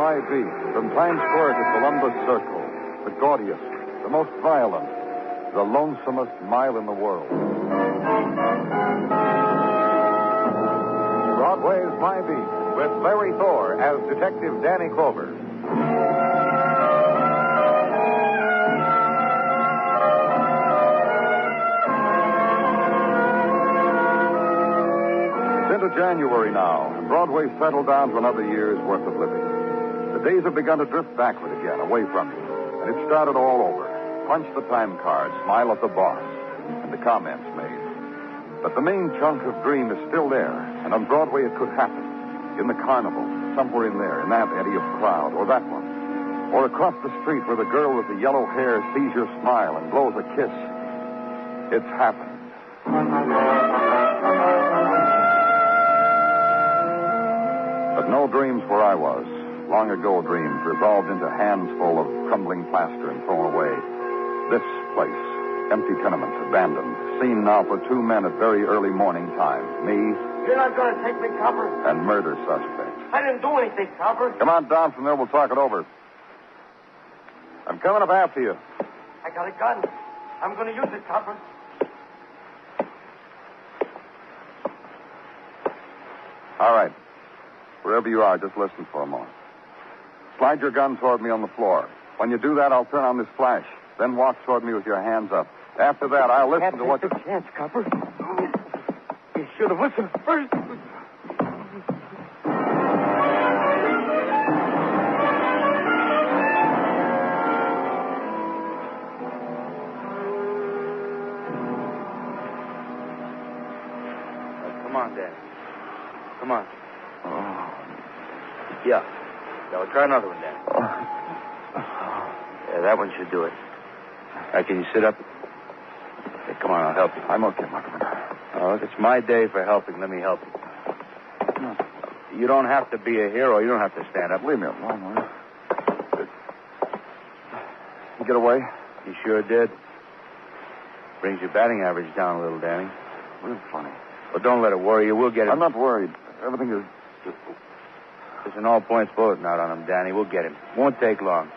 My Beat, from Times Square to Columbus Circle, the gaudiest, the most violent, the lonesomest mile in the world. Broadway Is My Beat, with Larry Thor as Detective Danny Clover. It's into January now, and Broadway's settled down to another year's worth of living. The days have begun to drift backward again, away from you, and it started all over. Punch the time card, smile at the boss, and the comments made. But the main chunk of dream is still there, and on Broadway it could happen. In the carnival, somewhere in there, in that eddy of crowd, or that one. Or across the street where the girl with the yellow hair sees your smile and blows a kiss. It's happened. But no dreams where I was. Long ago dreams resolved into hands full of crumbling plaster and thrown away. This place, empty tenement, abandoned, seen now for two men at very early morning time. Me. You're not going to take me, Copper? And murder suspects. I didn't do anything, Copper. Come on down from there. We'll talk it over. I'm coming up after you. I got a gun. I'm going to use it, Copper. All right. Wherever you are, just listen for a moment. Slide your gun toward me on the floor. When you do that, I'll turn on this flash. Then walk toward me with your hands up. After that, I'll listen to what you... chance, Copper. You should have listened first. Come on, Danny. Come on. Oh. Yeah, we'll try another one, Danny. Yeah, that one should do it. All right, can you sit up? Hey, come on, I'll help you. I'm okay, Muggavan. Oh, look, it's my day for helping. Let me help you. No. You don't have to be a hero. You don't have to stand up. Leave me alone, will you? You get away? You sure did. Brings your batting average down a little, Danny. Real funny. Well, don't let it worry you. We'll get him. I'm not worried. Everything is just... There's an all-points bulletin out on him, Danny. We'll get him. Won't take long.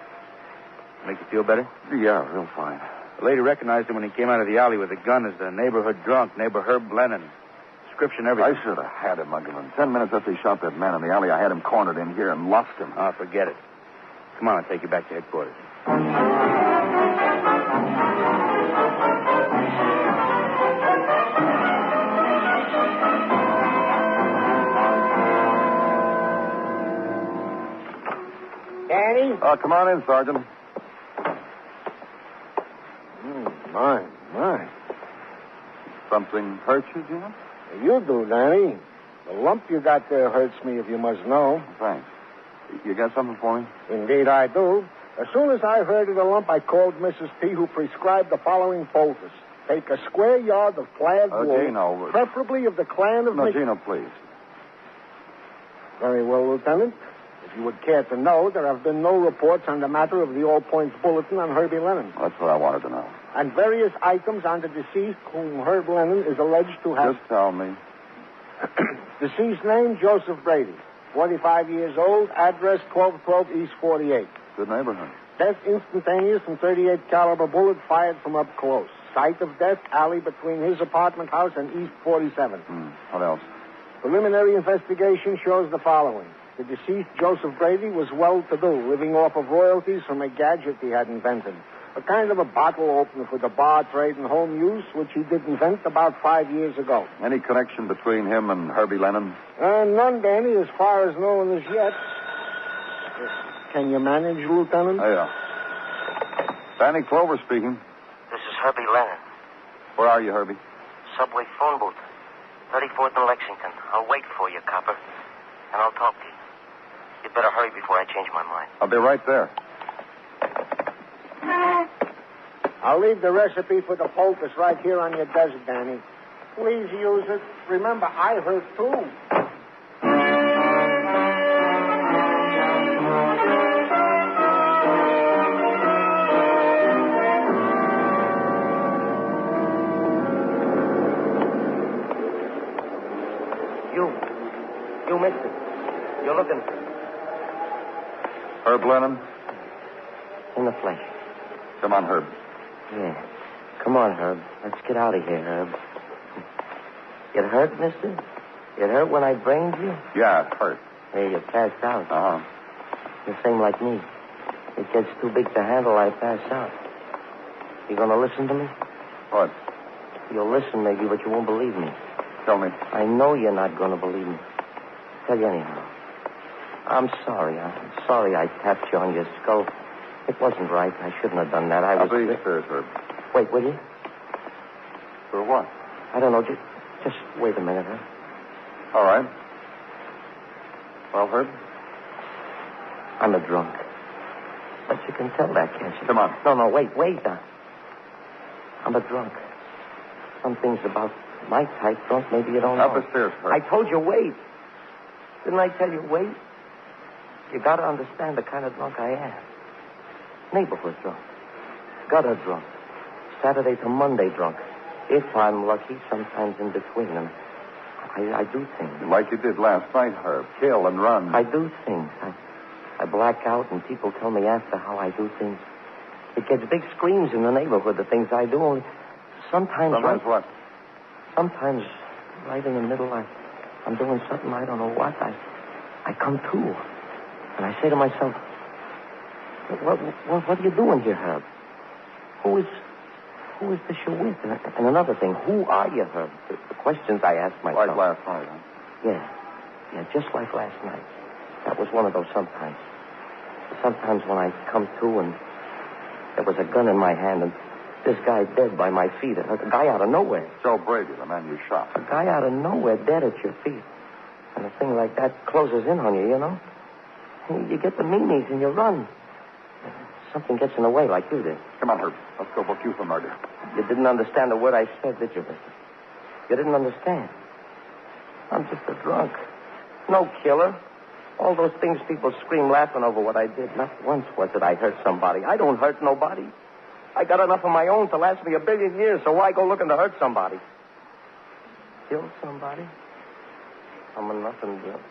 Make you feel better? Yeah, real fine. The lady recognized him when he came out of the alley with a gun as the neighborhood drunk, neighbor Herb Lennon. Description, everything. I should have had him, Muggavan. 10 minutes after he shot that man in the alley, I had him cornered in here and lost him. Oh, forget it. Come on, I'll take you back to headquarters. Danny? Oh, come on in, Sergeant. My. Something hurt you, Gino? You do, Danny. The lump you got there hurts me, if you must know. Thanks. You got something for me? Indeed, I do. As soon as I heard of the lump, I called Mrs. P., who prescribed the following poultice. Take a square yard of clad wool, Gino. preferably of the clan of... No, Gino, please. Very well, Lieutenant. If you would care to know, there have been no reports on the matter of the all-points bulletin on Herbie Lennon. That's what I wanted to know. And various items on the deceased whom Herb Lennon is alleged to have... Just tell me. Deceased name, Joseph Brady. 45 years old. Address, 1212 East 48. Good neighborhood. Death instantaneous from .38 caliber bullet fired from up close. Site of death, alley between his apartment house and East 47. What else? Preliminary investigation shows the following. The deceased, Joseph Brady, was well-to-do, living off of royalties from a gadget he had invented. A kind of a bottle opener for the bar trade and home use, which he did invent about 5 years ago. Any connection between him and Herbie Lennon? None, Danny, as far as known as yet. Can you manage, Lieutenant? Yeah. Danny Clover speaking. This is Herbie Lennon. Where are you, Herbie? Subway phone booth. 34th and Lexington. I'll wait for you, Copper. And I'll talk to you. You'd better hurry before I change my mind. I'll be right there. I'll leave the recipe for the poultice right here on your desk, Danny. Please use it. Remember, I hurt too. You missed it. You're looking. Herb Lennon? In the flesh. Come on, Herb. Yeah. Come on, Herb. Let's get out of here, Herb. It hurt, mister? It hurt when I brained you? Yeah, it hurt. Hey, you passed out. Uh-huh. The same like me. It gets too big to handle, I pass out. You gonna listen to me? What? You'll listen, maybe, but you won't believe me. Tell me. I know you're not gonna believe me. Tell you anyhow. I'm sorry. I'm sorry I tapped you on your skull. It wasn't right. I shouldn't have done that. I'll be upstairs, Herb. Wait, will you? For what? I don't know. Just wait a minute, huh? All right. Well, Herb? I'm a drunk. But you can tell that, can't you? Come on. No, wait. I'm a drunk. Some things about my type drunk, maybe you don't know. Upstairs, Herb. I told you wait. Didn't I tell you wait? You gotta understand the kind of drunk I am. Neighborhood drunk. Gutter drunk. Saturday to Monday drunk. If I'm lucky, sometimes in between. And I do things. Like you did last night, Herb. Kill and run. I do things. I black out, and people tell me after how I do things. It gets big screams in the neighborhood, the things I do. Only sometimes what? Sometimes, right in the middle, I'm doing something I don't know what. I come to, and I say to myself, what are you doing here, Herb? Who is this you're with? And another thing, who are you, Herb? The questions I ask myself. Like last night, huh? Yeah, just like last night. That was one of those sometimes. Sometimes when I come to and there was a gun in my hand and this guy dead by my feet. A guy out of nowhere. Joe Brady, the man you shot. A guy out of nowhere dead at your feet. And a thing like that closes in on you, you know? You get the meanies and you run. Something gets in the way like you did. Come on, Herb. Let's go book you for murder. You didn't understand a word I said, did you, mister? You didn't understand. I'm just a drunk. No killer. All those things people scream laughing over what I did. Not once was it I hurt somebody. I don't hurt nobody. I got enough of my own to last me 1 billion years, so why go looking to hurt somebody? Kill somebody? I'm a nothing drunk.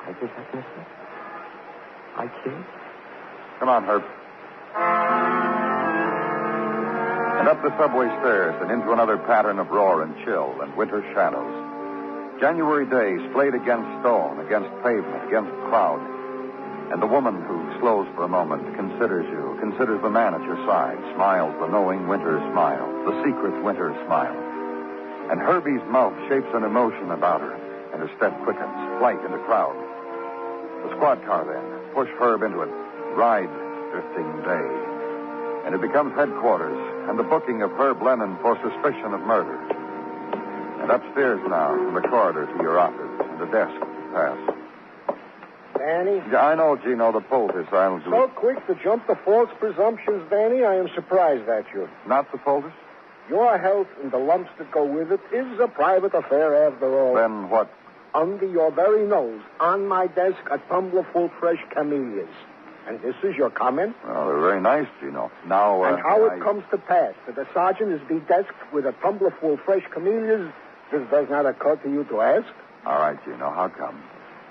I did that, mister? I killed? Come on, Herb. And up the subway stairs and into another pattern of roar and chill and winter shadows. January day splayed against stone, against pavement, against crowd. And the woman who slows for a moment, considers you, considers the man at your side, smiles the knowing winter smile, the secret winter smile. And Herbie's mouth shapes an emotion about her, and her step quickens, flight into crowd. The squad car then, push Herb into it, ride drifting day. And it becomes headquarters and the booking of Herb Lennon for suspicion of murder. And upstairs now, in the corridor to your office, and the desk to pass. Danny? Yeah, I know, Gino, the poultice. I'll do So it. quick to jump to false presumptions, Danny, I am surprised at you. Not the poultice? Your health and the lumps that go with it is a private affair after all. Then what? Under your very nose, on my desk, a tumbler full fresh camellias. And this is your comment? Well, they're very nice, Gino. Now, and how it comes to pass that the sergeant is bedesked with a tumbler full fresh camellias, this does not occur to you to ask? All right, Gino, how come?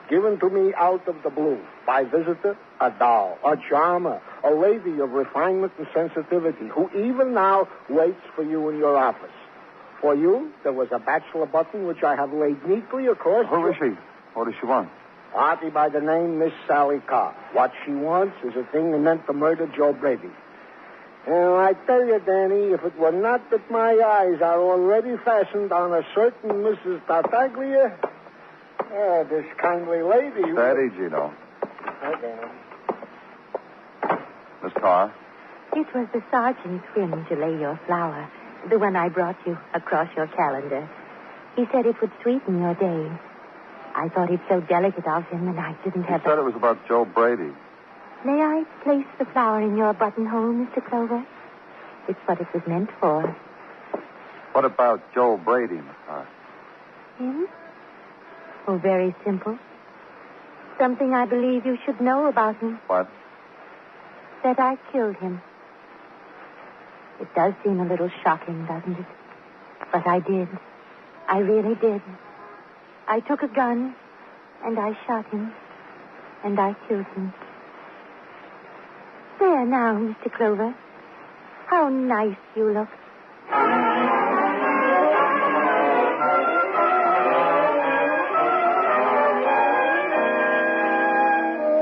Given to me out of the blue. By visitor, a doll, a charmer, a lady of refinement and sensitivity, who even now waits for you in your office. For you, there was a bachelor button which I have laid neatly across... Who is she? What does she want? Party by the name Miss Sally Carr. What she wants is a thing meant to murder Joe Brady. And I tell you, Danny, if it were not that my eyes are already fastened on a certain Mrs. Tartaglia, this kindly lady... Steady, Gino. Hi, Danny. Miss Carr? It was the sergeant's whim to lay your flower, the one I brought you across your calendar. He said it would sweeten your day. I thought it so delicate of him, and I didn't have... He said it was about Joe Brady. May I place the flower in your buttonhole, Mr. Clover? It's what it was meant for. What about Joe Brady, Miss Carr? Him? Oh, very simple. Something I believe you should know about him. What? That I killed him. It does seem a little shocking, doesn't it? But I did. I really did. I took a gun, and I shot him. and I killed him. There now, Mr. Clover. How nice you look.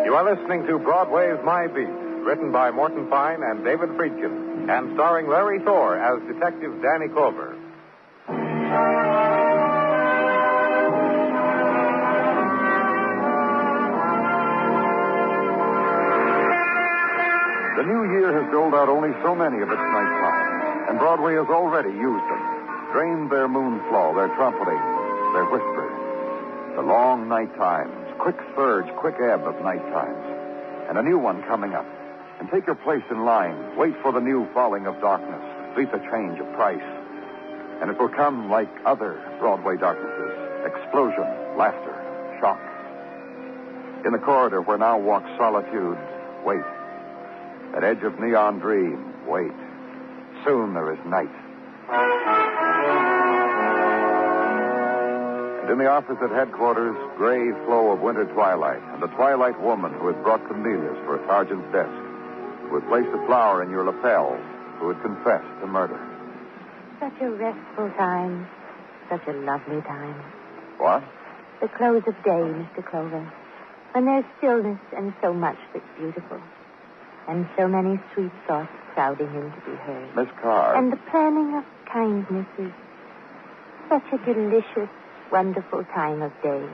You are listening to Broadway Is My Beat, written by Morton Fine and David Friedkin, and starring Larry Thor as Detective Danny Clover. The new year has doled out only so many of its night times, and Broadway has already used them, drained their moonflow, their trumpeting, their whispers. The long night times, quick surge, quick ebb of night times, and a new one coming up. And take your place in line, wait for the new falling of darkness, greet the change of price. And it will come like other Broadway darknesses, explosion, laughter, shock. In the corridor where now walks solitude, wait. At edge of neon dream, wait. Soon there is night. And in the office at headquarters, gray flow of winter twilight, and the twilight woman who had brought camellias for a sergeant's desk, who had placed a flower in your lapel, who had confessed to murder. Such a restful time. Such a lovely time. What? The close of day, Mr. Clover. When there's stillness and so much that's beautiful. And so many sweet thoughts crowding in to be heard. Miss Carr. And the planning of kindnesses. Such a delicious, wonderful time of day.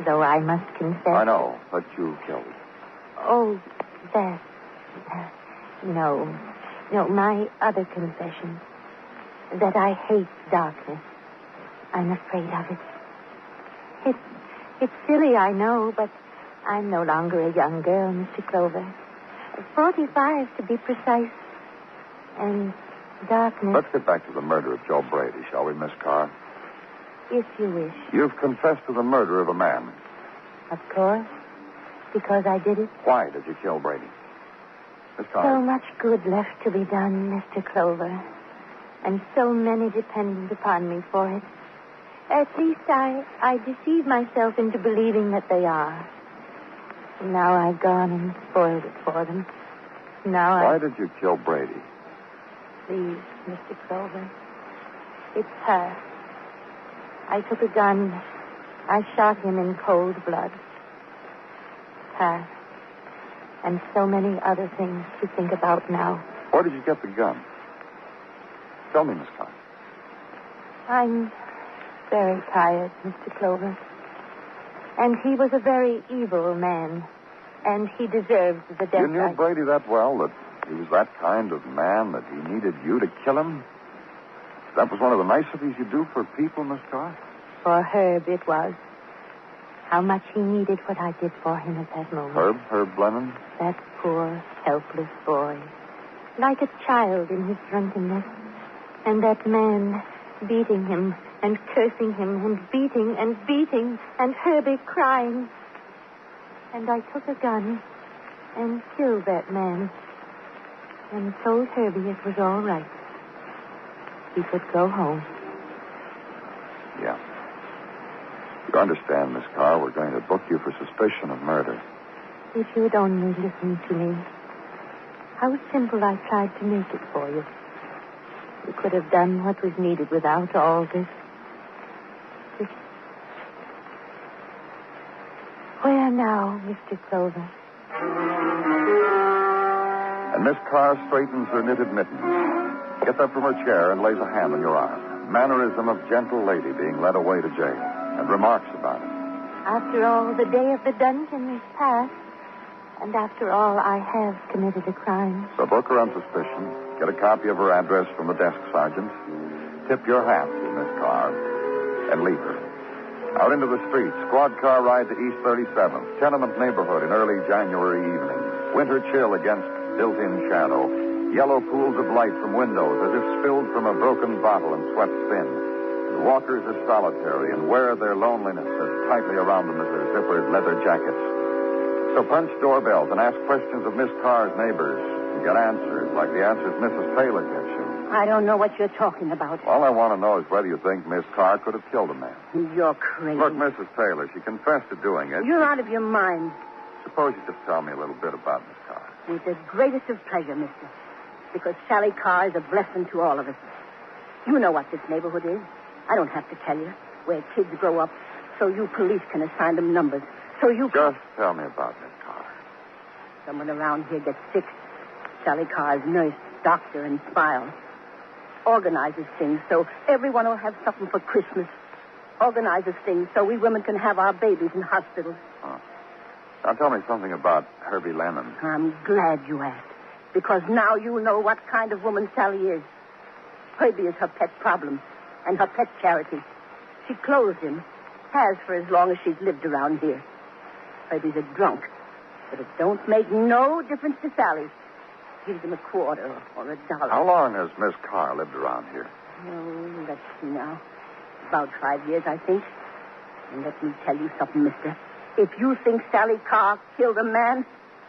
Though I must confess... I know, but you killed. Oh, that... No, my other confession. That I hate darkness. I'm afraid of it. It's silly, I know, but I'm no longer a young girl, Mr. Clover. 45, to be precise. And darkness... Let's get back to the murder of Joe Brady, shall we, Miss Carr? If you wish. You've confessed to the murder of a man. Of course. Because I did it. Why did you kill Brady? Miss Carr. So much good left to be done, Mr. Clover. And so many dependent upon me for it. At least I deceive myself into believing that they are. And now I've gone and spoiled it for them. Why did you kill Brady? Please, Mr. Clover. It's her. I took a gun. I shot him in cold blood. Her. And so many other things to think about now. Where did you get the gun? Tell me, Miss Carr. I'm very tired, Mr. Clover. And he was a very evil man. And he deserved the death. You knew Brady that well, that he was that kind of man, that he needed you to kill him? That was one of the niceties you do for people, Miss Carr? For Herb, it was. How much he needed what I did for him at that moment. Herb Lennon? That poor, helpless boy. Like a child in his drunkenness. And that man beating him and cursing him and beating, and Herbie crying. And I took a gun and killed that man and told Herbie it was all right. He could go home. Yeah. You understand, Miss Carr, we're going to book you for suspicion of murder. If you'd only listened to me. How simple I tried to make it for you. You could have done what was needed without all this. Where now, Mr. Clover? And Miss Carr straightens her knitted mittens, gets up from her chair and lays a hand on your arm. Mannerism of gentle lady being led away to jail, and remarks about it. After all, the day of the dungeon is past. And after all, I have committed a crime. So book her on suspicion, get a copy of her address from the desk sergeant, tip your hat to Miss Carr, and leave her. Out into the street, squad car ride to East 37th, tenement neighborhood in early January evening. Winter chill against built-in shadow. Yellow pools of light from windows as if spilled from a broken bottle and swept thin. The walkers are solitary and wear their loneliness as tightly around them as their zippered leather jackets. So punch doorbells and ask questions of Miss Carr's neighbors. and get answers like the answers Mrs. Taylor gives you. I don't know what you're talking about. All I want to know is whether you think Miss Carr could have killed a man. You're crazy. Look, Mrs. Taylor, she confessed to doing it. You're out of your mind. Suppose you just tell me a little bit about Miss Carr. With the greatest of pleasure, mister. Because Sally Carr is a blessing to all of us. You know what this neighborhood is. I don't have to tell you. Where kids grow up, so you police can assign them numbers. So you can... Just tell me about Miss Carr. Someone around here gets sick. Sally Carr's nurse, doctor, and file. Organizes things so everyone will have something for Christmas. Organizes things so we women can have our babies in hospitals. Oh. Now tell me something about Herbie Lemon. I'm glad you asked. Because now you know what kind of woman Sally is. Herbie is her pet problem and her pet charity. She clothes him. Has for as long as she's lived around here. Herbie's a drunk. But it don't make no difference to Sally. Gives him a quarter or $1. How long has Miss Carr lived around here? Oh, let's see now. About 5 years, I think. And let me tell you something, mister. If you think Sally Carr killed a man,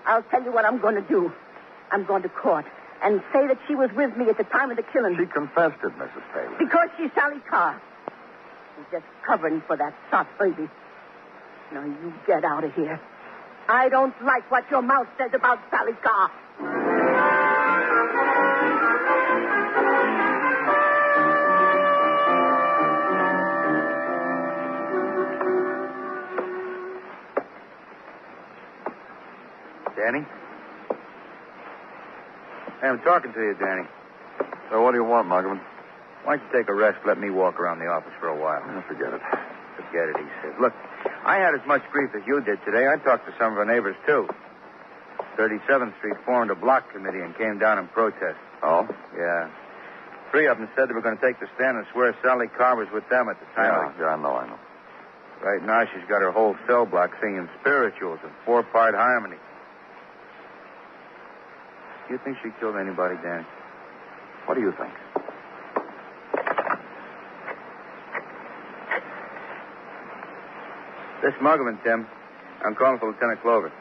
I'll tell you what I'm going to do. I'm going to court and say that she was with me at the time of the killing. She confessed it, Mrs. Taylor. Because she's Sally Carr. She's just covering for that soft baby. Now, you get out of here. I don't like what your mouth says about Sally Carr. Danny? Hey, I'm talking to you, Danny. So what do you want, Muggavan? Why don't you take a rest, let me walk around the office for a while? Forget it. Forget it, he says. Look, I had as much grief as you did today. I talked to some of our neighbors, too. 37th Street formed a block committee and came down in protest. Oh? Yeah. 3 of them said they were going to take the stand and swear Sally Carr was with them at the time. Yeah, I know. Right now, she's got her whole cell block singing spirituals in 4-part harmony. Do you think she killed anybody, Danny? What do you think? This Muggavan, Tim. I'm calling for Lieutenant Clover.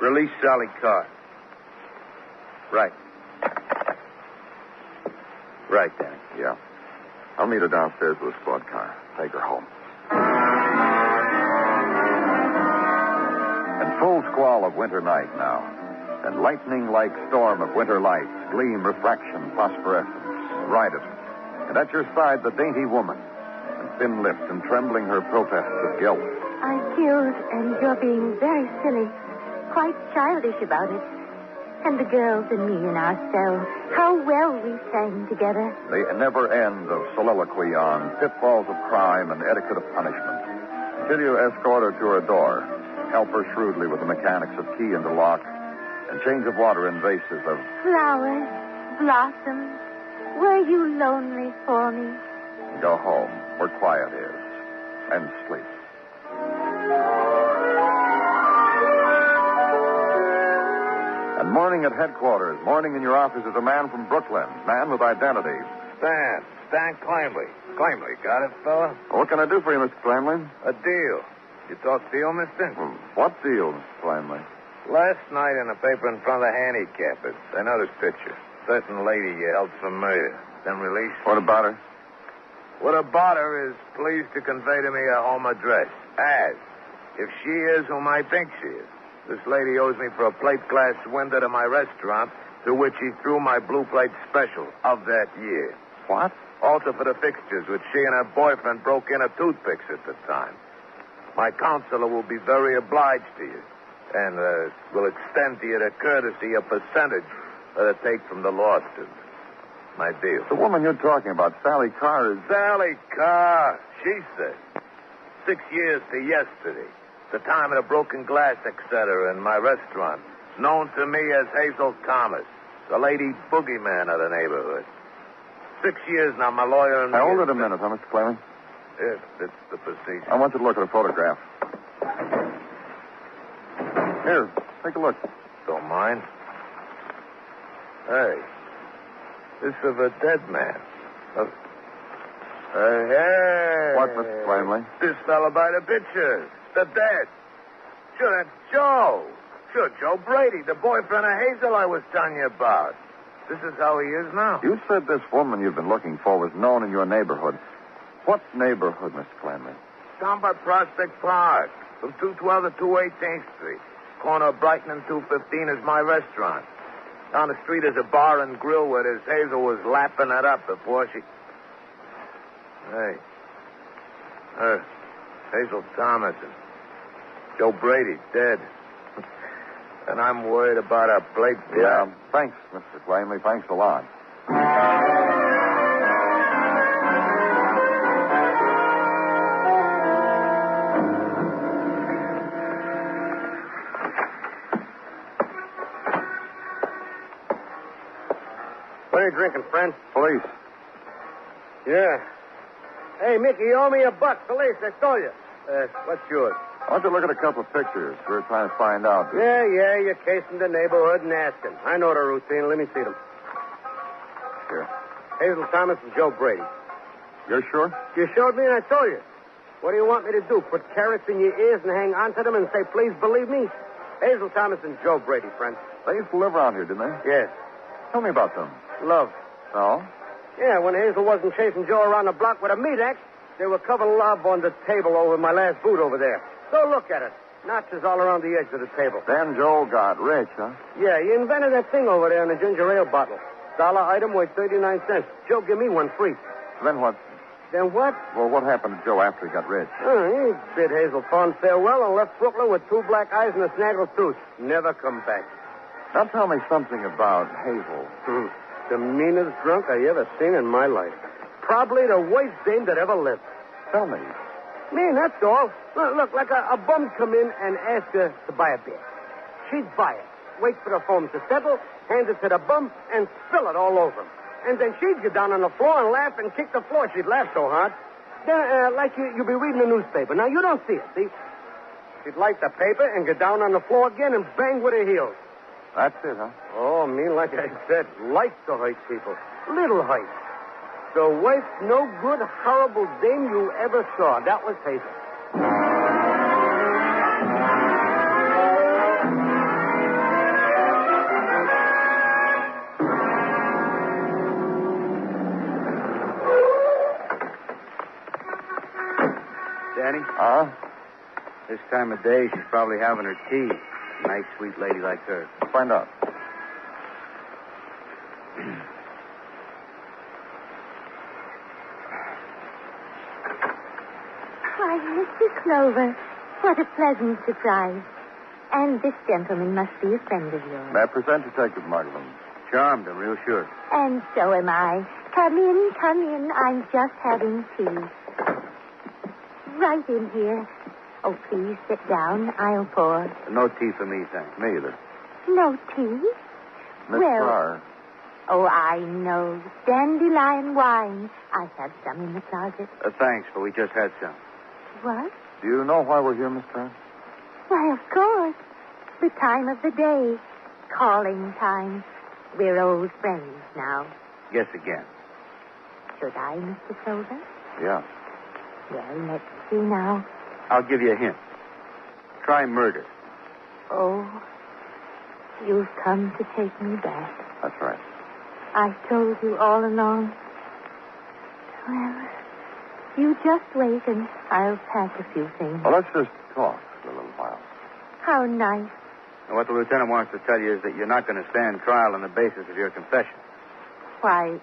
Release Sally Carr. Right. Right, Danny. Yeah. I'll meet her downstairs with a squad car. Take her home. In full squall of winter night now, and lightning-like storm of winter lights, gleam, refraction, phosphorescence, ride it. And at your side, the dainty woman, and thin-lipped and trembling her protests of guilt. I killed, and you're being very silly, quite childish about it. And the girls and me in our cell, how well we sang together. The never end of soliloquy on pitfalls of crime and etiquette of punishment. Until you escort her to her door, help her shrewdly with the mechanics of key and the lock, and change of water in vases of... Flowers, blossoms, were you lonely for me? Go home, where quiet is, and sleep. And morning at headquarters, morning in your office is a man from Brooklyn, man with identity. Stan Clamley. Clamley, got it, fella? What can I do for you, Mr. Clamley? A deal. You talk deal, mister? What deal, Mr. Clamley? Last night in the paper in front of the handicappers, I noticed picture. Certain lady you held for murder, then released. What about her? What about her is pleased to convey to me her home address. As if she is whom I think she is. This lady owes me for a plate glass window to my restaurant, to which she threw my blue plate special of that year. What? Also for the fixtures, which she and her boyfriend broke in at toothpicks at the time. My counselor will be very obliged to you, and will extend to you the courtesy a percentage that I take from the lawsuit. My deal. The woman you're talking about, Sally Carr, is... Sally Carr, she said. 6 years to yesterday. The time of the broken glass, etc., in my restaurant. Known to me as Hazel Thomas, the lady boogeyman of the neighborhood. 6 years now, my lawyer and... Now, hold it a minute, huh, Mr. Clamley? Yes, it's the procedure. I want you to look at a photograph. Here, take a look. Don't mind. Hey, this is of a dead man. Hey. What, Mr. Clamley? This fella by the picture. The dead. Sure, that's Joe. Sure, Joe Brady, the boyfriend of Hazel I was telling you about. This is how he is now. You said this woman you've been looking for was known in your neighborhood. What neighborhood, Mr. Clanley? Down by Prospect Park, from 212 to 218th Street. Corner of Brighton and 215 is my restaurant. Down the street is a bar and grill where this Hazel was lapping it up before she... Hey. Hazel Thomas and Joe Brady dead. And I'm worried about a Blake... Yeah, thanks, Mr. Clanley. Thanks a lot. What are you drinking, friend? Police. Yeah. Hey, Mickey, you owe me $1. Police, I stole you. What's yours? Why don't you look at a couple of pictures? We're trying to find out. Yeah, you're casing the neighborhood and asking. I know the routine. Let me see them. Here. Hazel Thomas and Joe Brady. You're sure? You showed me and I told you. What do you want me to do? Put carrots in your ears and hang on to them and say, please believe me? Hazel Thomas and Joe Brady, friend. They used to live around here, didn't they? Yes. Tell me about them. Love. Oh? Yeah, when Hazel wasn't chasing Joe around the block with a meat axe, they were covering love on the table over my last boot over there. Go look at it. Notches all around the edge of the table. Then Joe got rich, huh? Yeah, he invented that thing over there in the ginger ale bottle. Dollar item weighed 39 cents. Joe, give me one free. Then what? Then what? Well, what happened to Joe after he got rich? He bid Hazel fond farewell and left Brooklyn with 2 black eyes and a snaggled tooth. Never come back. Now tell me something about Hazel. The meanest drunk I ever seen in my life. Probably the worst dame that ever lived. Tell me. Man, that's all. Look, like a bum come in and ask her to buy a beer. She'd buy it, wait for the foam to settle, hand it to the bum, and spill it all over him. And then she'd get down on the floor and laugh and kick the floor. She'd laugh so hard. Then, like you'd be reading a newspaper. Now, you don't see it, see? She'd light the paper and get down on the floor again and bang with her heels. That's it, huh? Oh, me, like I said, like to hurt people. Little hurt. The worst, no good, horrible dame you ever saw. That was Hazel. Danny? This time of day, she's probably having her tea. A nice, sweet lady like her. I'll find out. Why, Mr. Clover, what a pleasant surprise. And this gentleman must be a friend of yours. May I present Detective Muggavan? Charmed, I'm real sure. And so am I. Come in, come in. I'm just having tea. Right in here. Oh, please sit down. I'll pour. No tea for me, thanks. Me either. No tea? Miss Well- Carr. Oh, I know. Dandelion wine. I have some in the closet. Thanks, but we just had some. What? Do you know why we're here, Miss Carr? Why, of course. The time of the day. Calling time. We're old friends now. Guess again. Should I, Mr. Clover? Yeah. Well, let's see now. I'll give you a hint. Try murder. Oh, you've come to take me back. That's right. I told you all along. Well, you just wait and I'll pack a few things. Well, let's just talk for a little while. How nice. And what the lieutenant wants to tell you is that you're not going to stand trial on the basis of your confession. Why,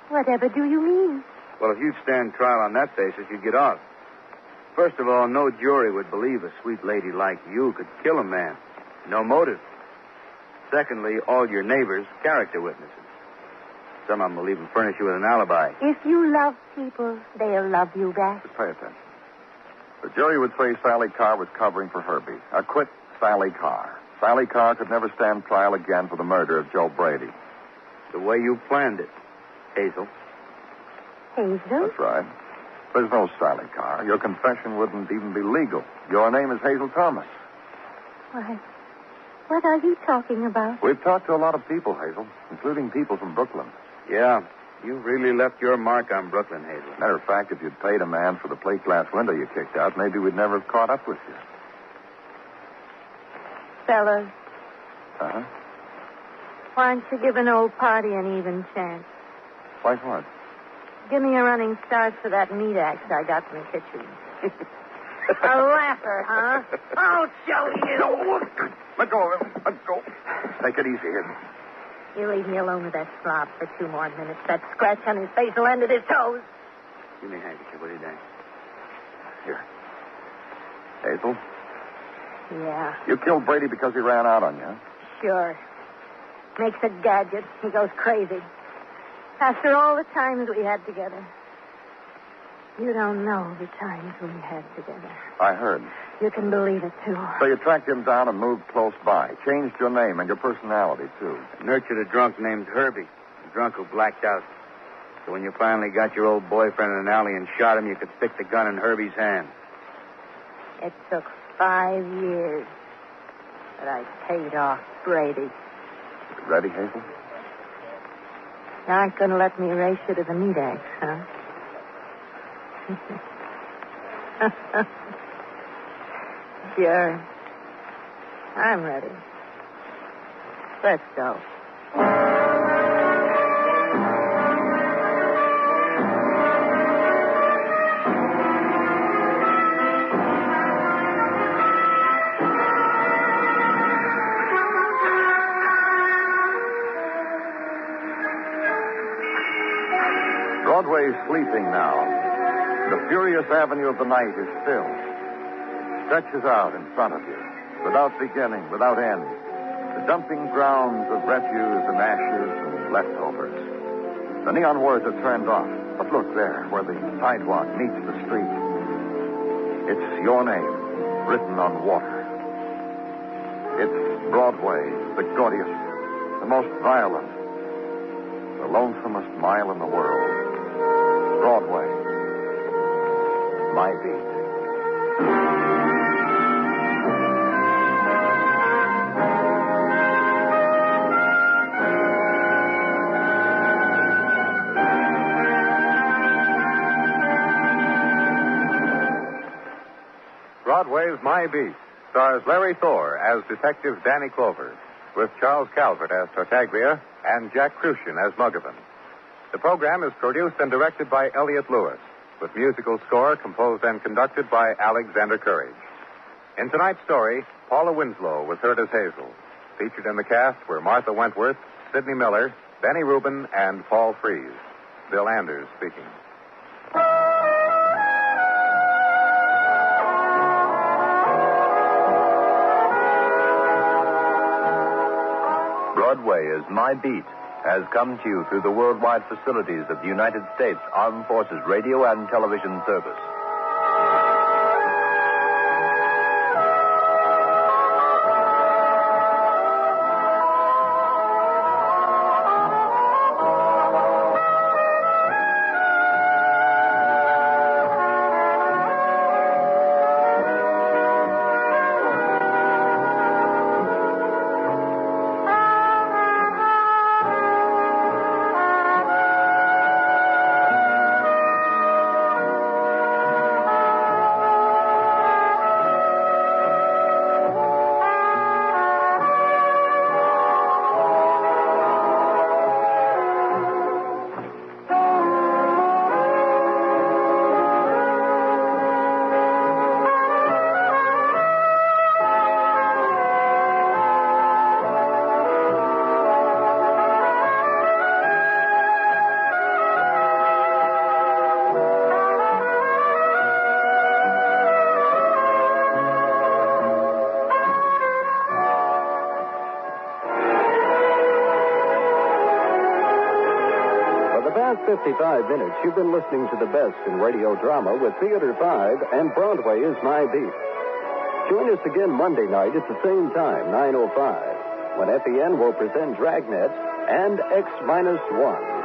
whatever do you mean? Well, if you'd stand trial on that basis, you'd get off. First of all, no jury would believe a sweet lady like you could kill a man. No motive. Secondly, all your neighbors, character witnesses. Some of them will even furnish you with an alibi. If you love people, they'll love you back. Just pay attention. The jury would say Sally Carr was covering for Herbie. Acquit Sally Carr. Sally Carr could never stand trial again for the murder of Joe Brady. The way you planned it, Hazel. Hazel? That's right. There's no Sally Carr. Your confession wouldn't even be legal. Your name is Hazel Thomas. Why, what are you talking about? We've talked to a lot of people, Hazel, including people from Brooklyn. Yeah, you really left your mark on Brooklyn, Hazel. Matter of fact, if you'd paid a man for the plate glass window you kicked out, maybe we'd never have caught up with you. Fellas, Uh-huh. why don't you give an old party an even chance? Like what? Give me a running start for that meat axe I got in the kitchen. A laugher, huh? I'll show you. Let go of him. Let go. Take it easy, here. You leave me alone with that slob for 2 more minutes. That scratch on his face will end at his toes. Give me a handkerchief, will you, Dan? Here. Hazel, Yeah, you killed Brady because he ran out on you, huh? sure. Makes a gadget. He goes crazy. After all the times we had together. You don't know the times we had together. I heard. You can believe it, too. So you tracked him down and moved close by. Changed your name and your personality, too. Nurtured a drunk named Herbie. A drunk who blacked out. So when you finally got your old boyfriend in an alley and shot him, you could stick the gun in Herbie's hand. It took 5 years. But I paid off Brady. Ready, Hazel? You aren't going to let me race you to the meat axe, huh? Sure. I'm ready. Let's go. Broadway's sleeping now. The furious avenue of the night is still. It stretches out in front of you, without beginning, without end. The dumping grounds of refuse and ashes and leftovers. The neon words are turned off. But look there, where the sidewalk meets the street. It's your name, written on water. It's Broadway, the gaudiest, the most violent, the lonesomest mile in the world. Broadway, my beat. Broadway's My Beat stars Larry Thor as Detective Danny Clover, with Charles Calvert as Tartaglia and Jack Kruschen as Muggavan. The program is produced and directed by Elliott Lewis, with musical score composed and conducted by Alexander Courage. In tonight's story, Paula Winslow was heard as Hazel. Featured in the cast were Martha Wentworth, Sidney Miller, Benny Rubin, and Paul Frees. Bill Anders speaking. Broadway Is My Beat has come to you through the worldwide facilities of the United States Armed Forces Radio and Television Service. For the past 55 minutes, you've been listening to the best in radio drama with Theater 5 and Broadway Is My Beat. Join us again Monday night at the same time, 9:05, when FEN will present Dragnet and X-1.